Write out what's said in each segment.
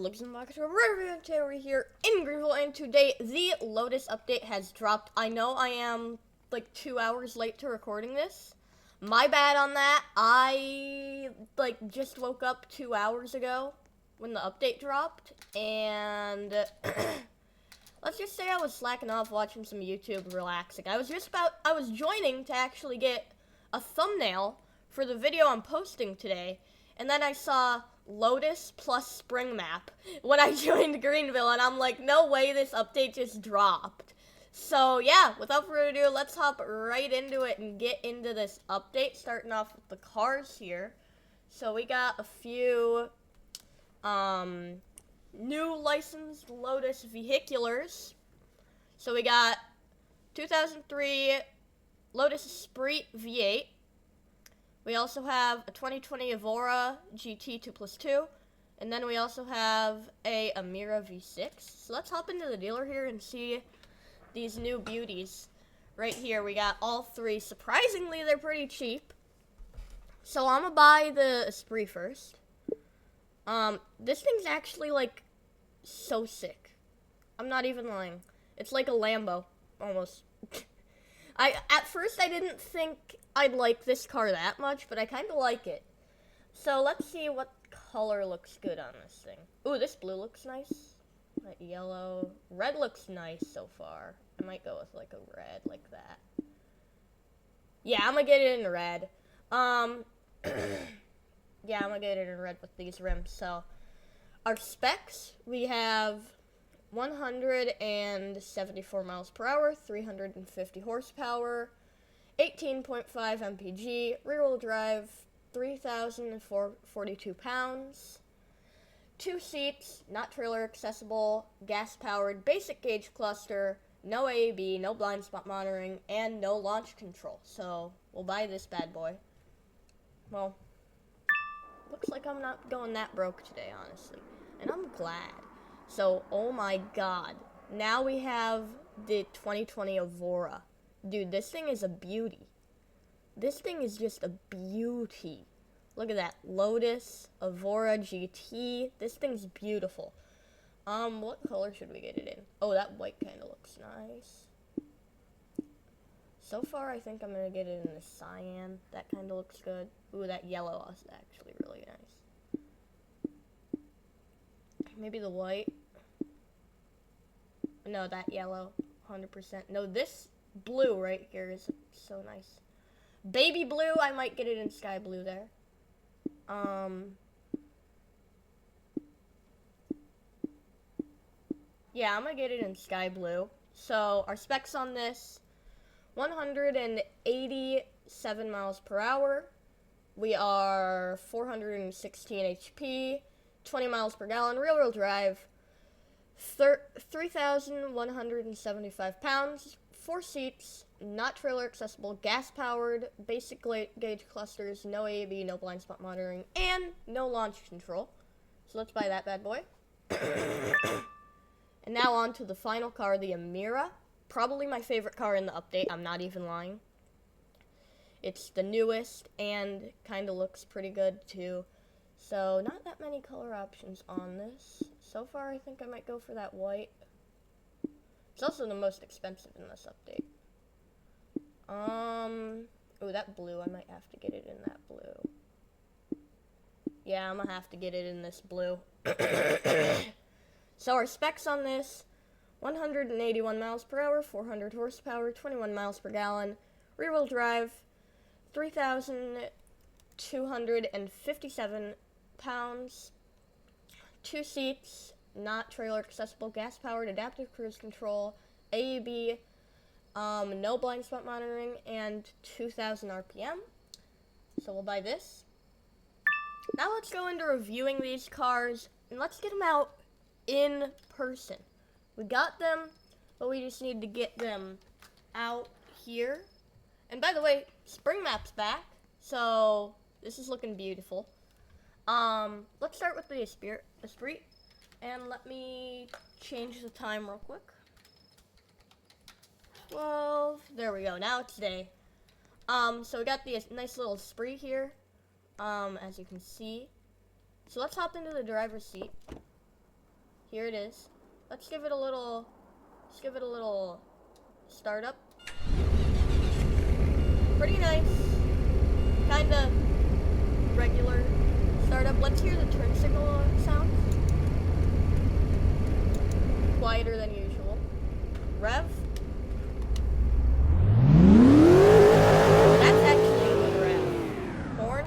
Lotus and Lotus over here in Greenville, and today the Lotus update has dropped. I know I am like 2 hours late to recording this. My bad on that. I just woke up 2 hours ago when the update dropped, and let's just say I was slacking off watching some YouTube, relaxing. I was joining to actually get a thumbnail for the video I'm posting today, and then I saw Lotus plus spring map when I joined Greenville, and I'm like, no way this update just dropped. So yeah, without further ado, let's hop right into it and get into this update, starting off with the cars here. So we got a few new licensed Lotus vehiculars. So we got 2003 Lotus Esprit V8. We also have a 2020 Evora GT 2+2, and then we also have a Amira V6. So let's hop into the dealer here and see these new beauties. Right here, we got all three. Surprisingly, they're pretty cheap. So I'm gonna buy the Esprit first. This thing's actually like so sick. I'm not even lying. It's like a Lambo, almost. At first I didn't think I'd like this car that much, but I kind of like it. So let's see what color looks good on this thing. Ooh, this blue looks nice. That yellow. Red looks nice so far. I might go with like a red like that. Yeah, I'm gonna get it in red. Yeah, I'm gonna get it in red with these rims. So our specs, we have 174 miles per hour, 350 horsepower, 18.5 mpg, rear-wheel drive, 3,042 pounds, 2 seats, not trailer accessible, gas-powered, basic gauge cluster, no AAB, no blind spot monitoring, and no launch control. So we'll buy this bad boy. Well, looks like I'm not going that broke today, honestly, and I'm glad. So, oh my god, now we have the 2020 Evora. Dude, this thing is a beauty. This thing is just a beauty. Look at that, Lotus, Evora GT. This thing's beautiful. What color should we get it in? Oh, that white kind of looks nice. So far, I think I'm gonna get it in the cyan. That kind of looks good. Ooh, that yellow is actually really nice. Maybe the white. No, that yellow, 100%. No, this blue right here is so nice. Baby blue, I might get it in sky blue there. Yeah, I'm gonna get it in sky blue. So, our specs on this, 187 miles per hour. We are 416 HP, 20 miles per gallon, rear-wheel drive, 3,175 pounds, 4 seats, not trailer accessible, gas-powered, basic gauge clusters, no AAB, no blind spot monitoring, and no launch control. So let's buy that bad boy. And now on to the final car, the Amira. Probably my favorite car in the update, I'm not even lying. It's the newest and kind of looks pretty good too. So not that many color options on this. So far, I think I might go for that white. It's also the most expensive in this update. Oh, that blue, I might have to get it in that blue. Yeah, I'm gonna have to get it in this blue. So our specs on this, 181 miles per hour, 400 horsepower, 21 miles per gallon, rear-wheel drive, 3,257 pounds, 2 seats, not trailer accessible, gas-powered, adaptive cruise control, AAB, no blind spot monitoring, and 2,000 RPM. So we'll buy this. Now let's go into reviewing these cars, and let's get them out in person. We got them, but we just need to get them out here. And by the way, spring map's back, so this is looking beautiful. Let's start with the Esprit, and let me change the time real quick. 12, there we go, now it's day. So we got the nice little Esprit here, as you can see. So let's hop into the driver's seat. Here it is. Let's give it a little startup. Pretty nice. Kinda regular startup. Let's hear the turn signal sound. Quieter than usual. Rev. That's actually a good rev. Horn.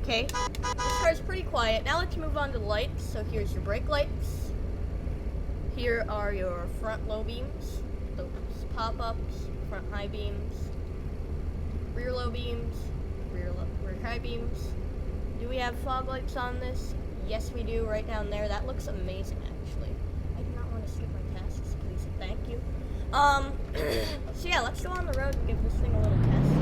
Okay. This car's pretty quiet. Now let's move on to lights. So here's your brake lights. Here are your front low beams. Those pop-ups. Front high beams. Rear low beams. Rear high beams. Do we have fog lights on this? Yes, we do, right down there. That looks amazing, actually. I do not want to skip my tasks, please. Thank you. So yeah, let's go on the road and give this thing a little test.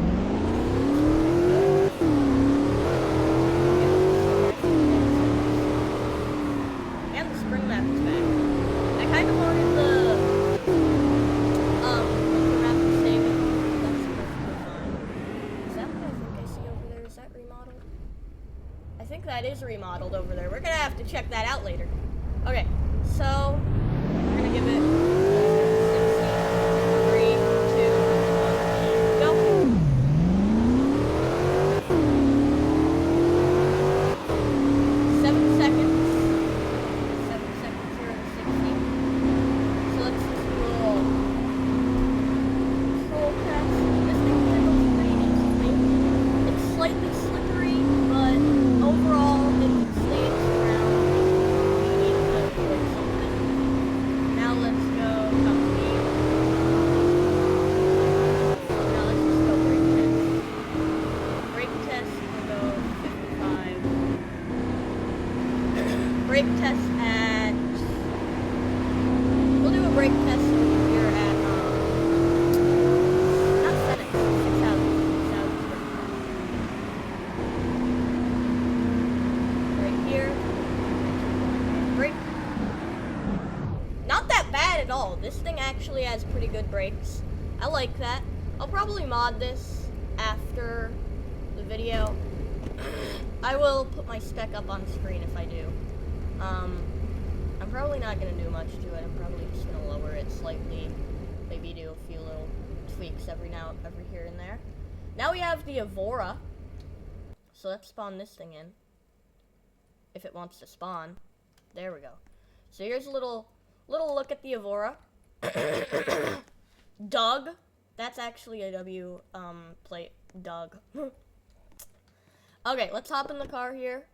And the spring map is back. I kind of wanted the map to save it. That's perfectly fine. Is that what I think I see over there? Is that remodeled? I think that is remodeled over there. We're gonna have to check that out later. Okay, so we're gonna give it 3, 2, 1, go. 7 seconds. 7 seconds, 0 to 60. So let's just do a little control test. This thing handles pretty decently. It's slightly slippery, but overall it can stay its ground. We need to avoid something. Now let's go top speed. Now let's just go brake test. Brake test, we'll go 55. Brake test at... We'll do a brake test here at, not Finnegan, 6,000. Right here. Brake. Not that bad at all. This thing actually has pretty good brakes. I like that. I'll probably mod this after the video. I will put my spec up on screen if I do. I'm probably not going to do much to it. I'm probably just going to lower it slightly. Maybe do a few little tweaks every here and there. Now we have the Evora. So let's spawn this thing in. If it wants to spawn. There we go. So here's a little look at the Evora. Doug. That's actually a W plate. Doug. Okay, let's hop in the car here.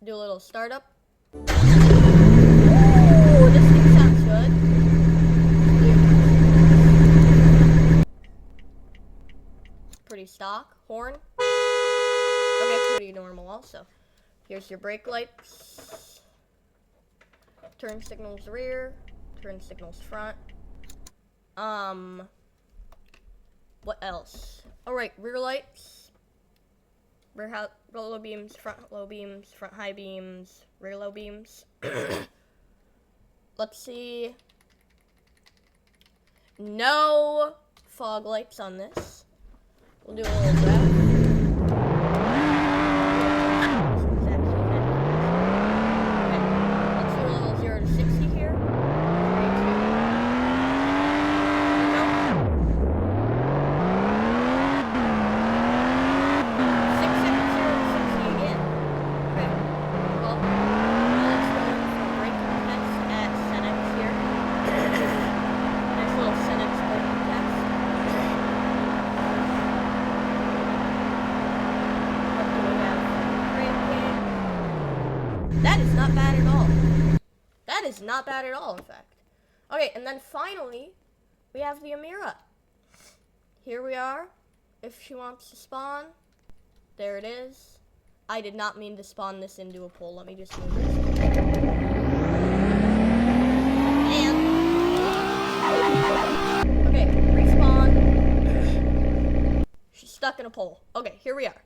Do a little startup. Ooh, this thing sounds good. Pretty stock. Horn. Okay, pretty normal also. Here's your brake lights. Turn signals rear. Turn signals front. What else? Alright, rear lights. Rear low beams, front high beams, rear low beams. Let's see. No fog lights on this. We'll do a little rev. Okay, let's do a little 0 to 60 here. 3, 2, go. 6 seconds, 0 to 60 again. Okay. Well, now let's go in for braking test at Senex here. Nice little Senex braking test. What do we have? Braking. That is not bad at all. That is not bad at all, in fact. Okay, and then finally, we have the Amira. Here we are. If she wants to spawn, there it is. I did not mean to spawn this into a pole. Let me just move this. And okay, respawn. She's stuck in a pole. Okay, here we are.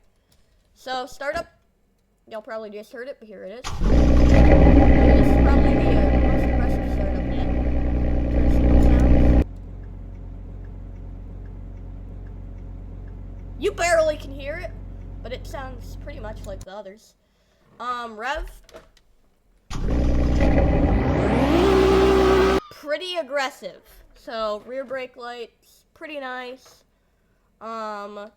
So startup. Y'all probably just heard it, but here it is. This is probably the most impressive startup yet. Turn signal sounds. You barely can hear it, but it sounds pretty much like the others. Rev. pretty aggressive. So rear brake lights, pretty nice. Front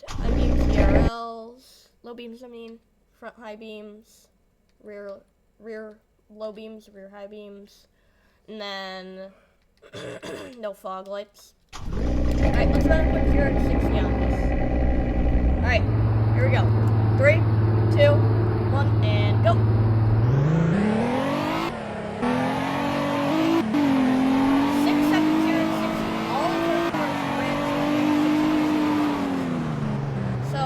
high beams, DRLs, low beams. I mean, front high beams, rear low beams, rear high beams, and then no fog lights. All right, let's run a quick 0 to 60 on this. All right, here we go. 3, 2, 1, and go. 6 seconds, 0 to 60. All of those cars ran 60. So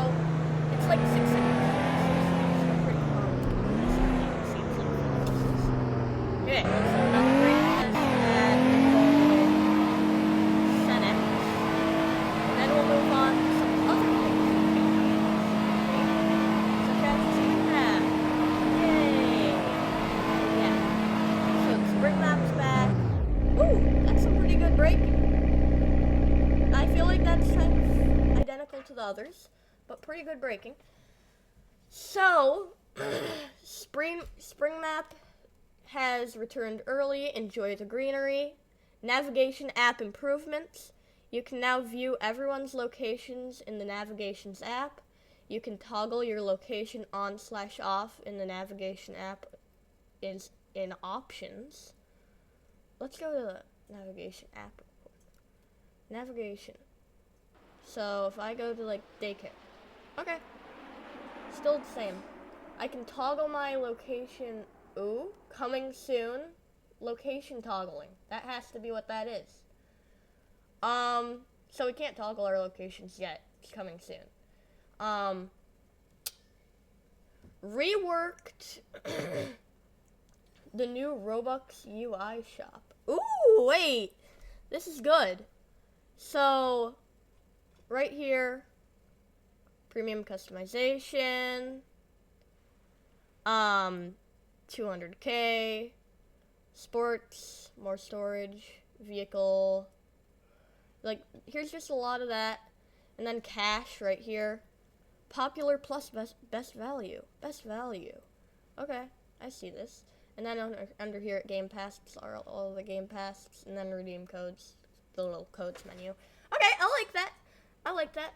it's like 6 seconds. So pretty calm. Seems like okay, let's do another brake test at Senate. And then we'll move on to some other things. Such as speed map. Yay! Yeah. So the spring map's back. Ooh, that's some pretty good braking. I feel like that's kind of identical to the others, but pretty good braking. So, spring map has returned early. Enjoy the greenery. Navigation app improvements. You can now view everyone's locations in the navigations app. You can toggle your location on/off in the navigation app is in options. Let's go to the navigation app. Navigation. So if I go to like daycare. Okay. Still the same. I can toggle my location. Ooh, coming soon. Location toggling. That has to be what that is. So we can't toggle our locations yet. It's coming soon. Reworked the new Roblox UI shop. Ooh, wait. This is good. So, right here, premium customization, 200K, sports, more storage, vehicle. Like, here's just a lot of that. And then cash right here. Popular plus best value. Best value. Okay, I see this. And then under here at Game Pass are all the Game Pass, and then redeem codes, the little codes menu. Okay, I like that. I like that.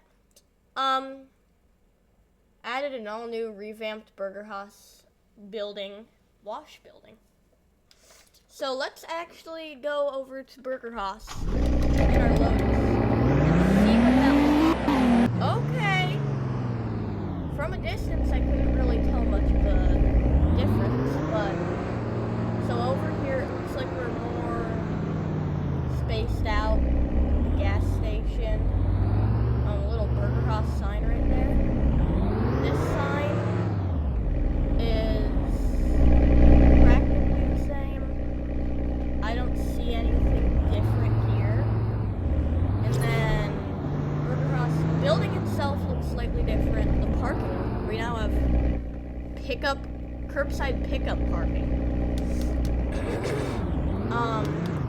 Added an all-new revamped Burger House building, wash building. So let's actually go over to Burger House in our Lotus and see what that looks like. Okay. From a distance, I couldn't really tell much of a difference, but so over here, it looks like we're more spaced out. Gas station. A little Burger House sign right there. This sign is practically the same. I don't see anything different here. And then Burger House, the building itself looks slightly different. The parking, we now have curbside pickup parking.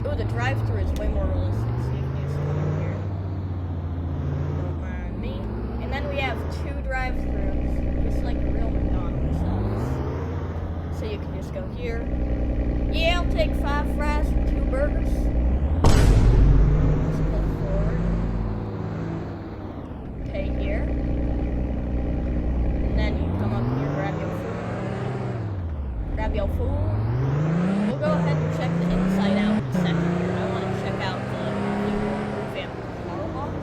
Ooh, the drive-thru is way more realistic. So you can just come in here. Don't mind me. And then we have 2 drive-thrus, just like a real McDonald's does. So you can just go here. Yeah, I'll take 5 fries and 2 burgers. Just pull forward. Okay, here. And then you come up here, grab your food. Grab your food. We'll go ahead and check the inside out in a second here. I want to check out the new revamped car wash.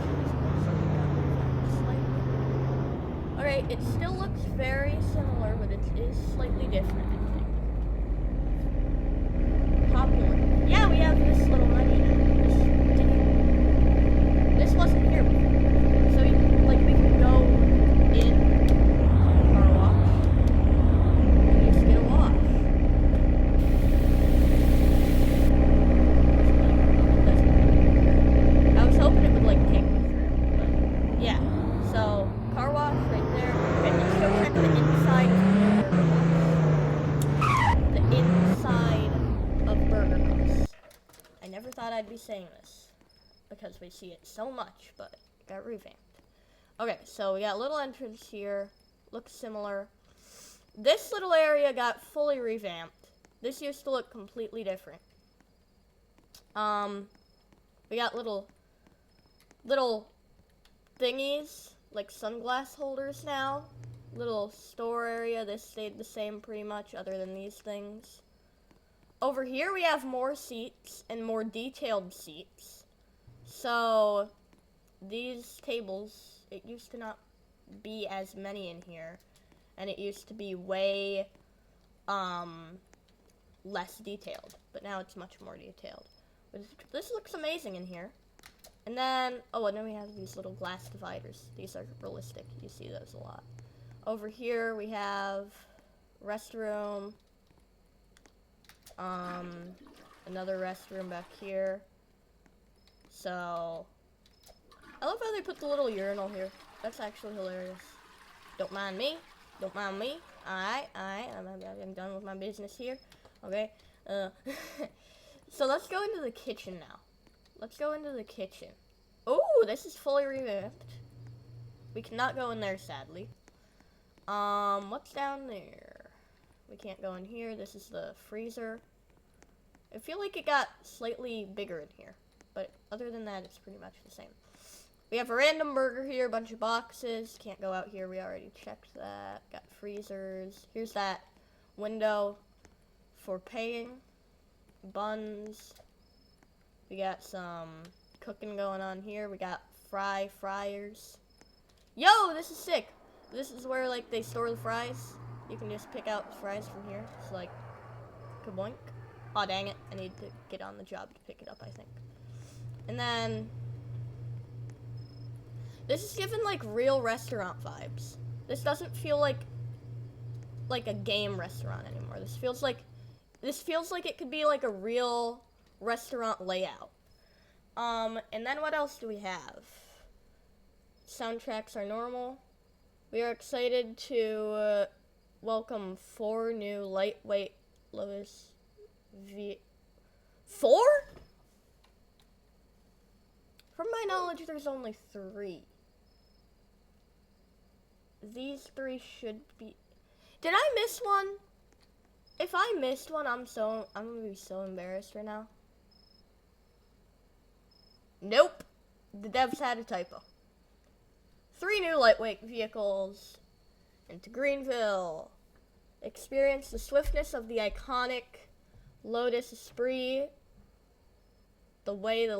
Alright, it still looks very similar, but it is slightly different, I think. Popular. Yeah, we have this little menu now. This wasn't here before. So, like, we can go in car wash and just get a wash. I was hoping it would like take me through, but yeah. So car wash right there. Okay, let's go check the inside of Burger House. The inside of Burger House. I never thought I'd be saying this because we see it so much, but it got revamped. Okay, so we got a little entrance here. Looks similar. This little area got fully revamped. This used to look completely different. We got little thingies, like sunglass holders now. Little store area. This stayed the same pretty much, other than these things. Over here we have more seats and more detailed seats. So these tables, it used to not be as many in here, and it used to be way less detailed, but now it's much more detailed. This looks amazing in here. And then, oh, and then we have these little glass dividers. These are realistic. You see those a lot. Over here we have restroom. Another restroom back here. So, I love how they put the little urinal here. That's actually hilarious. Don't mind me. Don't mind me. Alright. I'm done with my business here. Okay. So let's go into the kitchen now. Let's go into the kitchen. Oh, this is fully revamped. We cannot go in there, sadly. What's down there? We can't go in here. This is the freezer. I feel like it got slightly bigger in here, but other than that, it's pretty much the same. We have a random burger here, a bunch of boxes. Can't go out here. We already checked that. Got freezers. Here's that window for paying. Buns. We got some cooking going on here. We got fryers. Yo, this is sick. This is where, like, they store the fries. You can just pick out the fries from here. It's like, kaboink. Aw, dang it. I need to get on the job to pick it up, I think. And then, this is given, like, real restaurant vibes. This doesn't feel like a game restaurant anymore. This feels like it could be, like, a real restaurant layout. And then what else do we have? Soundtracks are normal. We are excited to welcome 4 new lightweight Lotus V. 4? From my knowledge, there's only 3. These 3 should be. Did I miss one? If I missed one, I'm gonna be so embarrassed right now. Nope. The devs had a typo. 3 new lightweight vehicles into Greenville. Experience the swiftness of the iconic Lotus Esprit. The way to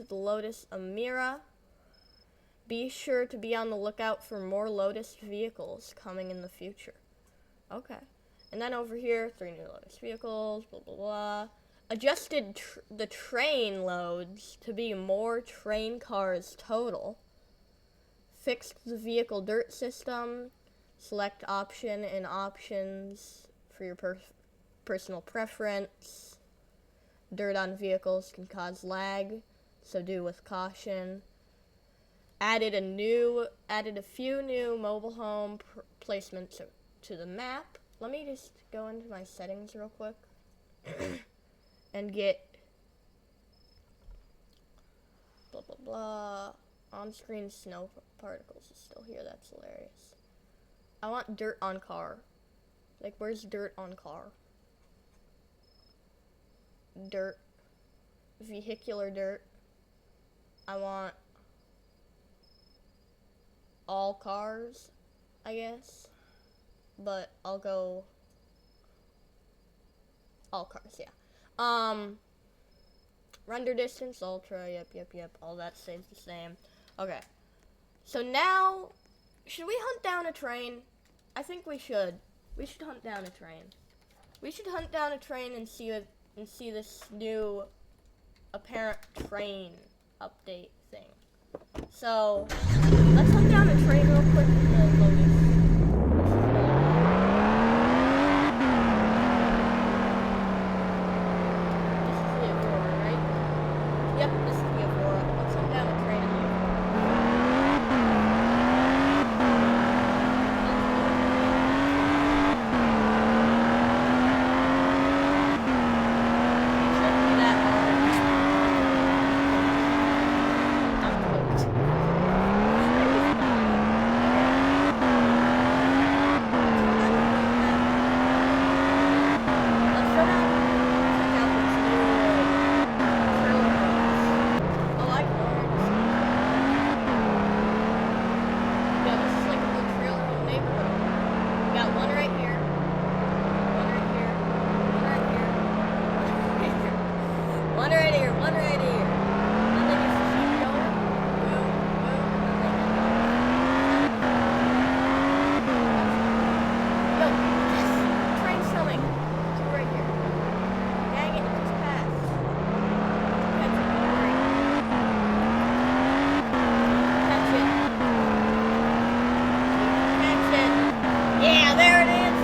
the Lotus Amira. Be sure to be on the lookout for more Lotus vehicles coming in the future. Okay. And then over here, 3 new Lotus vehicles, blah, blah, blah. Adjusted the train loads to be more train cars total. Fixed the vehicle dirt system. Select option in options for your personal preference. Dirt on vehicles can cause lag, so do with caution. Added a few new mobile home placements to the map. Let me just go into my settings real quick and get blah blah blah. On-screen snow particles is still here. That's hilarious. I want dirt on car. Like, where's dirt on car? Dirt. Vehicular dirt. I want all cars, I guess. But I'll go all cars, yeah. Render distance, ultra, yep. All that stays the same. Okay. So now, should we hunt down a train? I think we should. We should hunt down a train. We should hunt down a train and see this new apparent train update thing. So, let's hunt down a train real quick with the Lotus. This is the Aurora, right? Yep, this is the Aurora. Let's hunt down a train in the Aurora. neighborhood. We got one right here. One right here. One right here. One right here. One right here. And then just keep going. Boom, boom, and then yo, yes! Train's coming. Two right here. Dang it, it just passed. Catch it, don't worry. Catch it. Catch it. Yeah, there it is.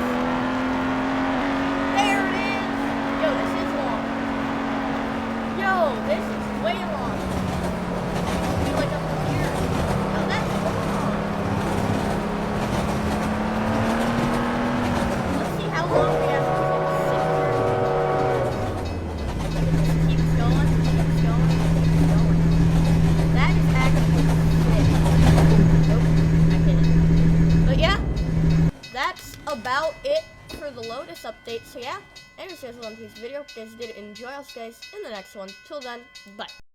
There it is. Yo, this is long. Yo, this is way long. Be like up here. Yo, that's long. Let's see how long we have to keep it. Keeps going, keeps going, keeps going. That is actually sick. Nope, I didn't. But yeah, that's about it for the Lotus update. So yeah, anyways, guys, I love this video. If you guys did enjoy, I'll see you guys in the next one. Till then, bye.